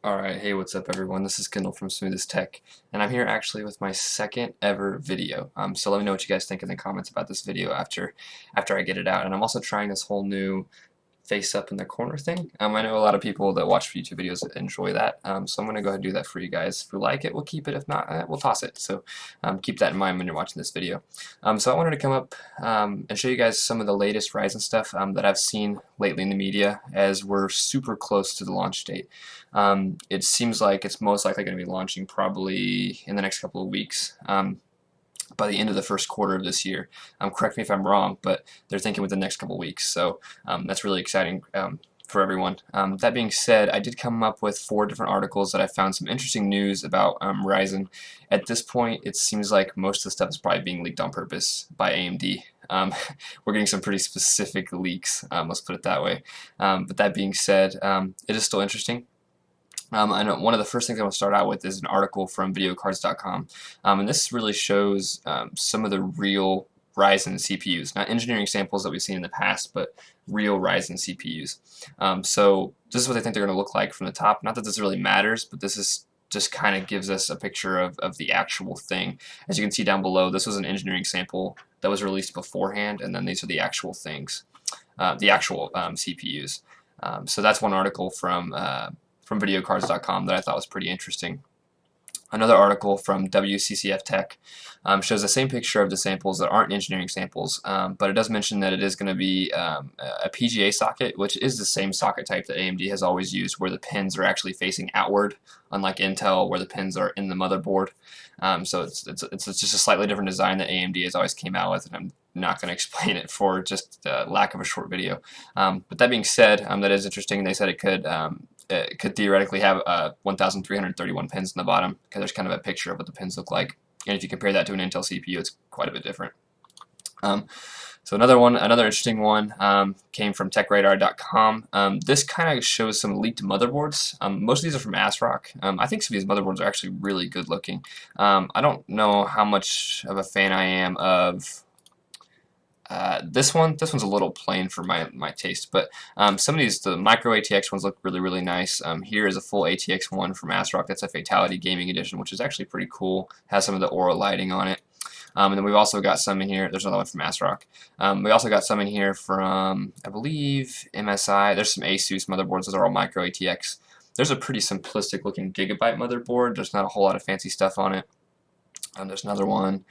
Alright, hey, what's up everyone? This is Kendall from Smoothest Tech, and I'm here actually with my second ever video. So let me know what you guys think in the comments about this video after I get it out. And I'm also trying this whole new face up in the corner thing. I know a lot of people that watch YouTube videos enjoy that, so I'm going to go ahead and do that for you guys. If we like it, we'll keep it. If not, we'll toss it. So keep that in mind when you're watching this video. So I wanted to come up and show you guys some of the latest Ryzen stuff that I've seen lately in the media as we're super close to the launch date. It seems like it's most likely going to be launching probably in the next couple of weeks. By the end of the first quarter of this year. Correct me if I'm wrong, but they're thinking within the next couple of weeks, so that's really exciting for everyone. That being said, I did come up with 4 different articles that I found some interesting news about Ryzen. At this point, it seems like most of the stuff is probably being leaked on purpose by AMD. We're getting some pretty specific leaks, let's put it that way. But that being said, it is still interesting. I know one of the first things I want to start out with is an article from videocards.com, and this really shows some of the real Ryzen CPUs, not engineering samples that we've seen in the past, but real Ryzen CPUs. So this is what I think they're going to look like from the top. Not that this really matters, but this is just kind of gives us a picture of the actual thing. As you can see down below, this was an engineering sample that was released beforehand, and then these are the actual things, the actual CPUs. So that's one article from videocards.com that I thought was pretty interesting. Another article from WCCF Tech shows the same picture of the samples that aren't engineering samples, but it does mention that it is going to be a PGA socket, which is the same socket type that AMD has always used, where the pins are actually facing outward, unlike Intel, where the pins are in the motherboard. So it's just a slightly different design that AMD has always came out with, and I'm not going to explain it for just lack of a short video. But that being said, that is interesting. They said it could theoretically have 1,331 pins in the bottom, because there's kind of a picture of what the pins look like. And if you compare that to an Intel CPU, it's quite a bit different. So another interesting one came from TechRadar.com. This kind of shows some leaked motherboards. Most of these are from ASRock. I think some of these motherboards are actually really good looking. I don't know how much of a fan I am of this one's a little plain for my taste, but some of these, the micro ATX ones look really nice. Here is a full ATX one from ASRock. That's a Fatality Gaming Edition, which is actually pretty cool. Has some of the Aura lighting on it. And then we've also got some in here. There's another one from ASRock. We also got some in here from, I believe, MSI. There's some Asus motherboards. Those are all micro ATX. There's a pretty simplistic looking Gigabyte motherboard. There's not a whole lot of fancy stuff on it. There's another one.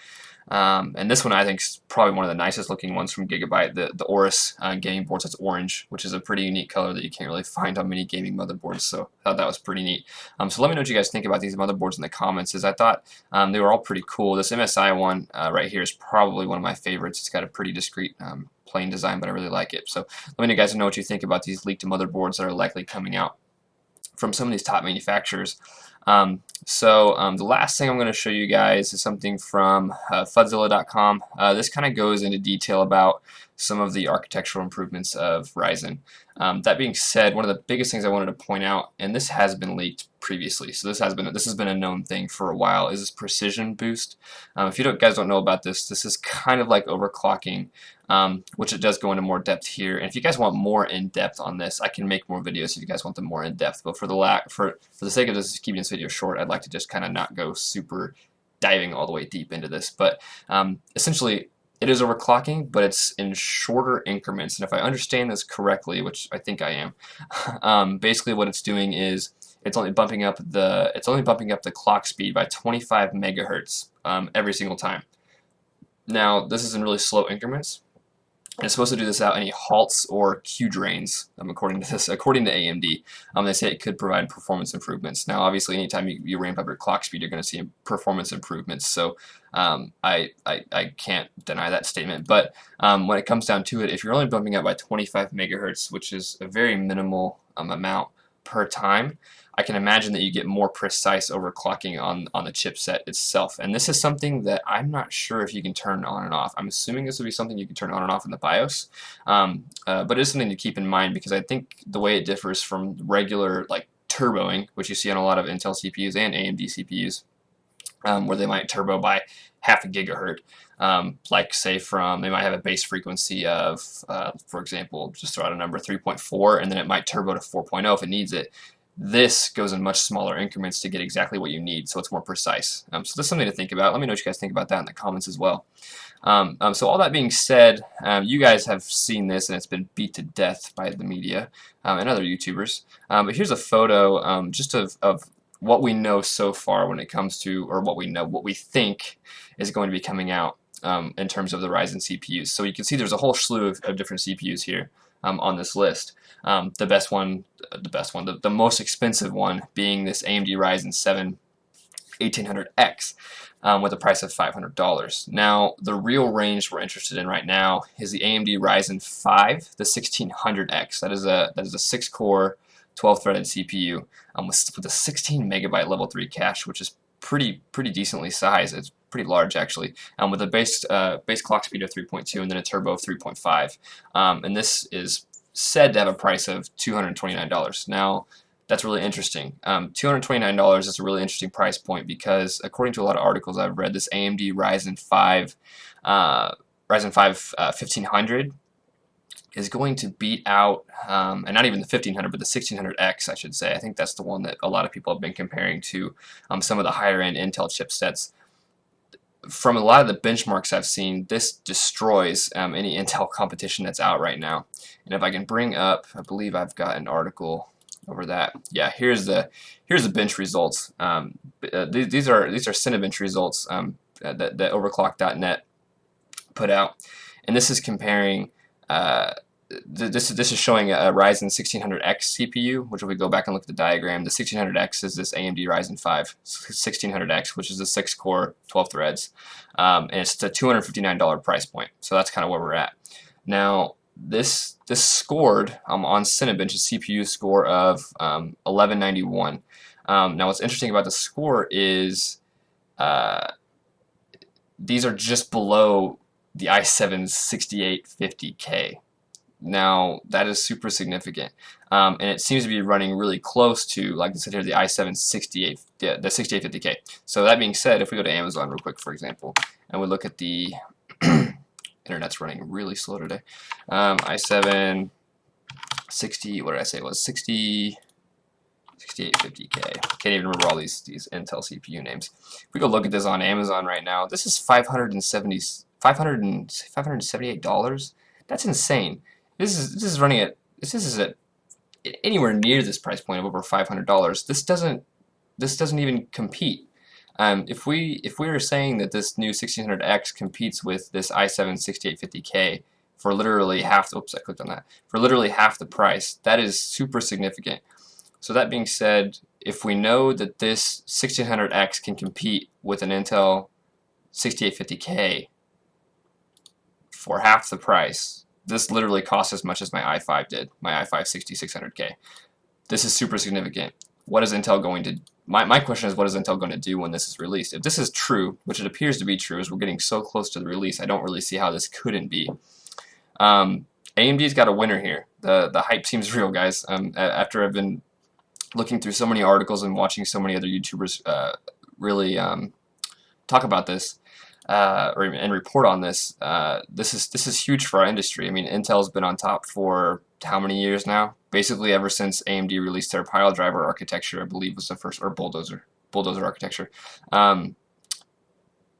And this one I think is probably one of the nicest looking ones from Gigabyte, the Aorus gaming boards. That's orange, which is a pretty unique color that you can't really find on many gaming motherboards, so I thought that was pretty neat. So let me know what you guys think about these motherboards in the comments, as I thought they were all pretty cool. This MSI one right here is probably one of my favorites. It's got a pretty discreet plain design, but I really like it. So let me know, guys, know what you think about these leaked motherboards that are likely coming out from some of these top manufacturers. The last thing I'm going to show you guys is something from Fudzilla.com. This kind of goes into detail about some of the architectural improvements of Ryzen. That being said, one of the biggest things I wanted to point out, and this has been leaked previously, so this has been a known thing for a while, is this precision boost. If you guys don't know about this, this is kind of like overclocking, which it does go into more depth here. And if you guys want more in depth on this, I can make more videos if you guys want them more in depth. But for the sake of this, keeping this video short, I'd like to just kind of not go super diving all the way deep into this. But essentially, it is overclocking, but it's in shorter increments. And if I understand this correctly, which I think I am, basically what it's doing is it's only bumping up the clock speed by 25 megahertz every single time. Now, this is in really slow increments. And it's supposed to do this without any halts or Q drains, according to AMD. They say it could provide performance improvements. Now, obviously, anytime you ramp up your clock speed, you're going to see performance improvements. So I can't deny that statement. But when it comes down to it, if you're only bumping up by 25 megahertz, which is a very minimal amount per time, I can imagine that you get more precise overclocking on the chipset itself. And this is something that I'm not sure if you can turn on and off. I'm assuming this would be something you can turn on and off in the BIOS. But it is something to keep in mind, because I think the way it differs from regular like turboing, which you see on a lot of Intel CPUs and AMD CPUs, where they might turbo by half a gigahertz. Like say they might have a base frequency of, for example, just throw out a number, 3.4, and then it might turbo to 4.0 if it needs it. This goes in much smaller increments to get exactly what you need, so it's more precise. So that's something to think about. Let me know what you guys think about that in the comments as well. So all that being said, you guys have seen this and it's been beat to death by the media and other YouTubers. But here's a photo just of what we know so far when it comes to, or what we think is going to be coming out in terms of the Ryzen CPUs. So you can see there's a whole slew of different CPUs here on this list. The most expensive one being this AMD Ryzen 7 1800X. With a price of $500. Now, the real range we're interested in right now is the AMD Ryzen 5, the 1600X. That is a 6-core, 12-threaded CPU with a 16 megabyte level 3 cache, which is pretty decently sized. It's pretty large actually, with a base clock speed of 3.2 and then a turbo of 3.5. And this is said to have a price of $229. Now, that's really interesting. $229 is a really interesting price point because, according to a lot of articles I've read, this AMD Ryzen 5 1500 is going to beat out, and not even the 1500, but the 1600X, I should say. I think that's the one that a lot of people have been comparing to some of the higher-end Intel chipsets. From a lot of the benchmarks I've seen, this destroys any Intel competition that's out right now. And if I can bring up, I believe I've got an article over that. Yeah, here's the bench results. These are Cinebench results that overclock.net put out, and this is comparing. This is showing a Ryzen 1600X CPU, which if we go back and look at the diagram, the 1600X is this AMD Ryzen 5 1600X, which is a 6-core, 12 threads, and it's a $259 price point. So that's kind of where we're at now. This scored on Cinebench a CPU score of 1191. Now what's interesting about the score is these are just below the i7 6850K. Now that is super significant, and it seems to be running really close to, like I said here, the i7 the 6850K. So that being said, if we go to Amazon real quick, for example, and we look at the internet's running really slow today. i7 60, what did I say it was? 6850K. Can't even remember all these Intel CPU names. If we go look at this on Amazon right now, this is $578. That's insane. This is running at anywhere near this price point of over $500. This doesn't even compete. If we were saying that this new 1600X competes with this i7 6850K for literally half the, oops, I clicked on that, for literally half the price, that is super significant. So that being said, if we know that this 1600X can compete with an Intel 6850K for half the price, this literally costs as much as my i5 did, my i5 6600K. This is super significant. What is Intel going to, my question is, what is Intel going to do when this is released? If this is true, which it appears to be true, as we're getting so close to the release, I don't really see how this couldn't be. AMD's got a winner here. The hype seems real, guys. After I've been looking through so many articles and watching so many other YouTubers really talk about this and report on this, this is huge for our industry. I mean, Intel's been on top for how many years now? Basically ever since AMD released their pile driver architecture, I believe was the first, or bulldozer architecture.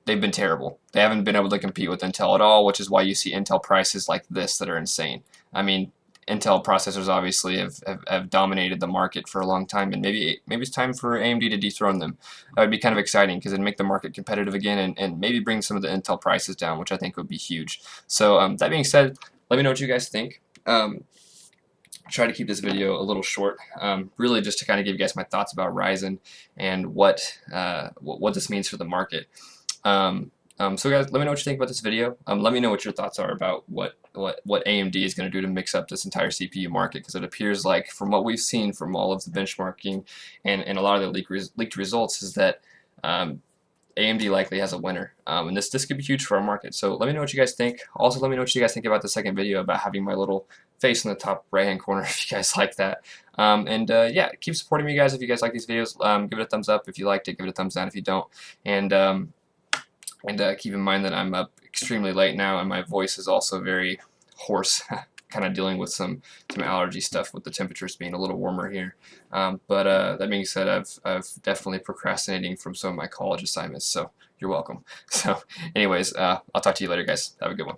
They've been terrible. They haven't been able to compete with Intel at all, which is why you see Intel prices like this that are insane. I mean, Intel processors obviously have dominated the market for a long time, and maybe it's time for AMD to dethrone them. That would be kind of exciting because it'd make the market competitive again, and maybe bring some of the Intel prices down, which I think would be huge. So that being said, let me know what you guys think. Try to keep this video a little short, really just to kind of give you guys my thoughts about Ryzen and what this means for the market. So guys, let me know what you think about this video. Let me know what your thoughts are about what AMD is going to do to mix up this entire CPU market, because it appears like, from what we've seen from all of the benchmarking and a lot of the leaked results, is that AMD likely has a winner, and this could be huge for our market. So let me know what you guys think. Also, let me know what you guys think about the second video about having my little face in the top right hand corner if you guys like that. Yeah, keep supporting me, guys. If you guys like these videos, give it a thumbs up if you liked it, give it a thumbs down if you don't, and keep in mind that I'm up extremely late now and my voice is also very hoarse. kind of dealing with some allergy stuff with the temperatures being a little warmer here. That being said, I've definitely procrastinating from some of my college assignments, so you're welcome. So anyways, I'll talk to you later, guys. Have a good one.